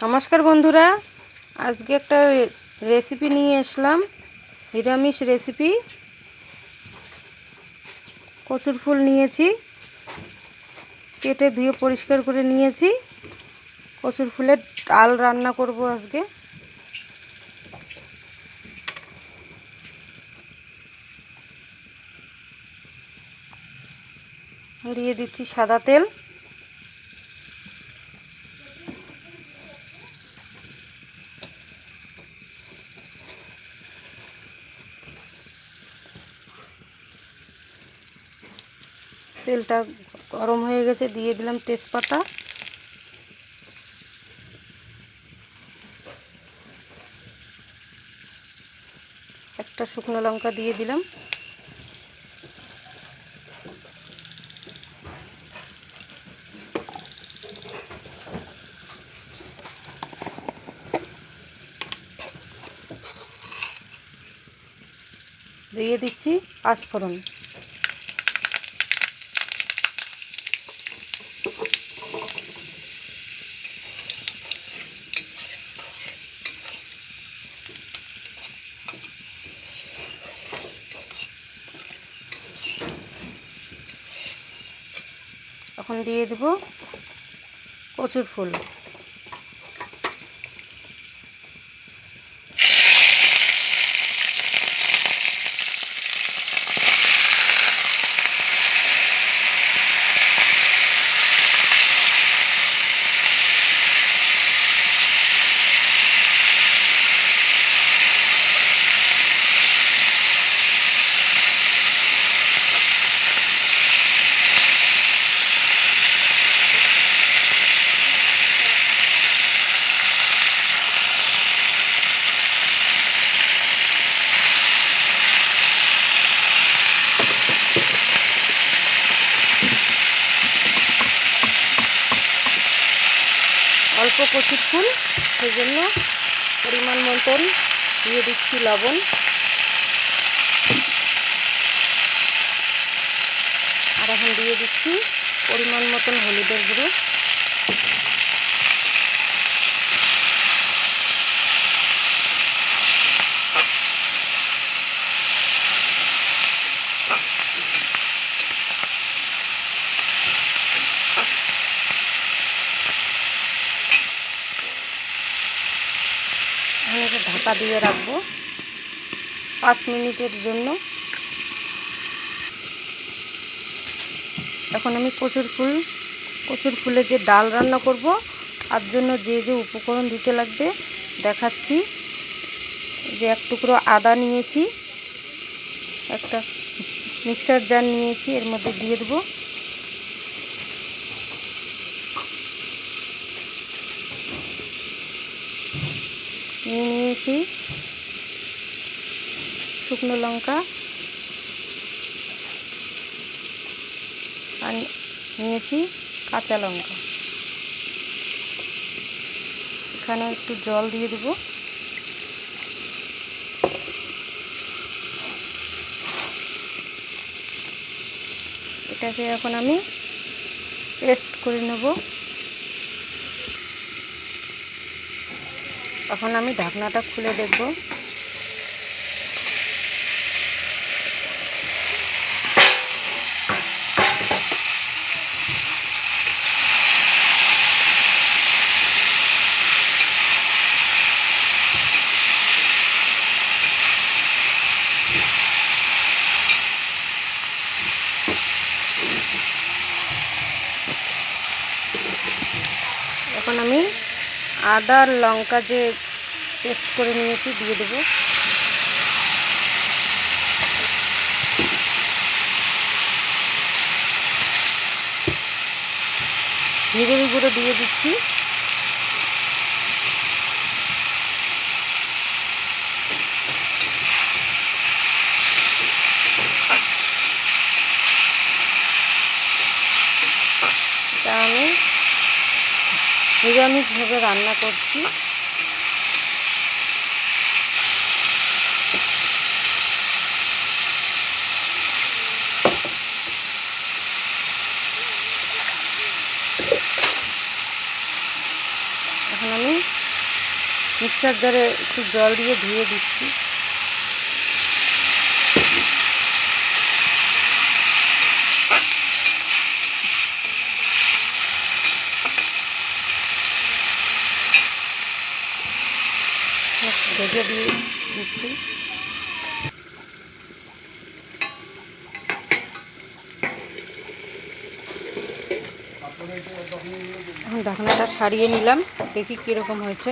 নমস্কার বন্ধুরা, আজকে একটা রেসিপি নিয়ে আসলাম, নিরামিষ রেসিপি। কচুর ফুল নিয়েছি, কেটে ধুয়ে পরিষ্কার করে নিয়েছি। কচুর ফুলের ডাল রান্না করব আজকে। দিয়ে দিচ্ছি সাদা তেল। তেলটা গরম হয়ে গেছে, দিয়ে দিলাম তেজপাতা, একটা শুকনো লঙ্কা দিয়ে দিলাম। দিয়ে দিচ্ছি পাঁচফোড়ন। এখন দিয়ে দেব কচুর ফুল। অল্প কচুর ফুল, সেই জন্য পরিমাণ মতন দিয়ে দিচ্ছি লবণ। আর এখন দিয়ে দিচ্ছি পরিমাণ মতন হলুদের গুঁড়ো। এখন একটা ঢাকা দিয়ে রাখবো 5 মিনিটের জন্য। এখন আমি কচুর ফুলের যে ডাল রান্না করব, তার জন্য যে যে উপকরণ দিতে লাগবে দেখাচ্ছি। যে এক টুকরো আদা নিয়েছি, একটা মিক্সার জার নিয়েছি, এর মধ্যে দিয়ে দেবো। নিয়েছি শুকনো লঙ্কা, আর নিয়েছি কাঁচা লঙ্কা। এখানে একটু জল দিয়ে দেবো। এটাকে এখন আমি পেস্ট করে নেব। এখন আমি ঢাকনাটা খুলে দেখব। এখন আমি আদা আর লঙ্কা যে পেস্ট করে নিয়েছি দিয়ে দেবো। জিরের গুঁড়ো দিয়ে দিচ্ছি। এটা আমি নিরামিষভাবে রান্না করছি। এখন আমি মিক্সার জারে একটু জল দিয়ে ধুয়ে দিচ্ছি। ভেজে দিয়ে দিচ্ছি। এখন ঢাকনাটা সারিয়ে নিলাম, দেখি কীরকম হয়েছে।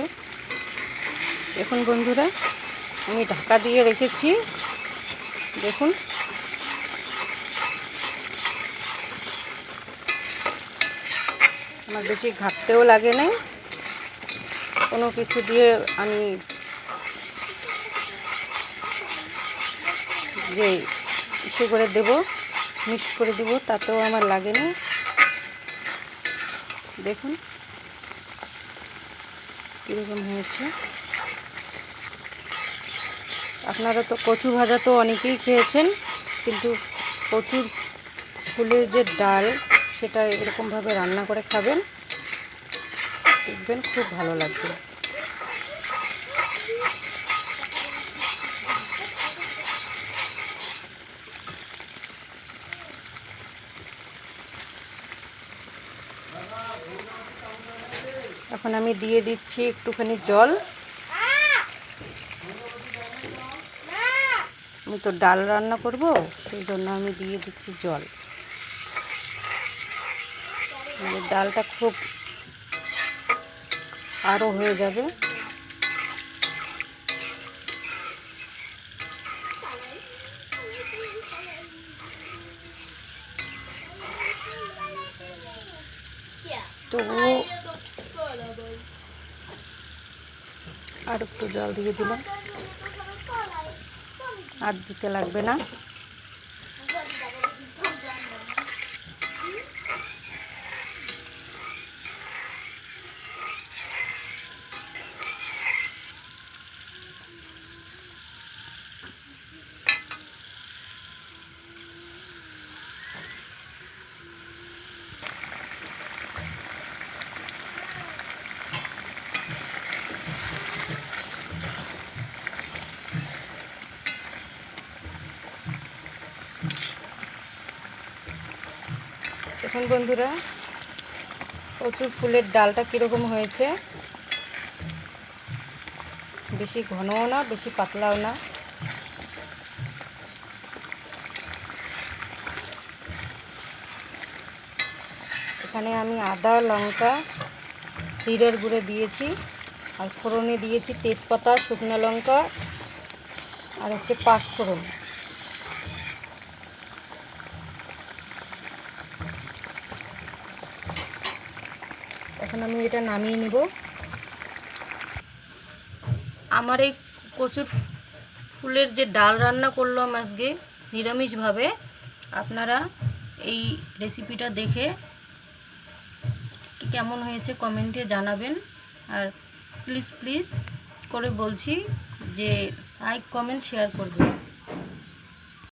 দেখুন বন্ধুরা, আমি ঢাকা দিয়ে রেখেছি, দেখুন আমার বেশি ঘাটতেও লাগে নাই, কোনো কিছু দিয়ে আমি যে ইসে করে দেব, মিক্সড করে দেব, তাতেও আমার লাগে না। দেখুন কীরকম হয়েছে। আপনারা তো কচু ভাজা তো অনেকেই খেয়েছেন, কিন্তু কচুর ফুলের যে ডাল সেটা এরকমভাবে রান্না করে খাবেন, দেখবেন খুব ভালো লাগবে। এখন আমি দিয়ে দিচ্ছি একটুখানি জল। আমি তো ডাল রান্না করব, সেই জন্য আমি দিয়ে দিচ্ছি জল। মানে ডালটা খুব আরও হয়ে যাবে। তো আর একটু জল দিয়ে দিলাম, আর দিতে লাগবে না। এখন বন্ধুরা, কচুর ফুলের ডালটা কীরকম হয়েছে, বেশি ঘনও না বেশি পাতলাও না। এখানে আমি আদা, লঙ্কা, জিরের গুঁড়ো দিয়েছি, আর ফোড়নে দিয়েছি তেজপাতা, শুকনো লঙ্কা, আর হচ্ছে পাঁচফোড়ন। এখন আমি এটা নামিয়ে নিব। আমার এই কচুর ফুলের যে ডাল রান্না করলাম আজকে নিরামিষভাবে, আপনারা এই রেসিপিটা দেখে কেমন হয়েছে কমেন্টে জানাবেন। আর প্লিজ করে বলছি যে লাইক, কমেন্ট, শেয়ার করবেন।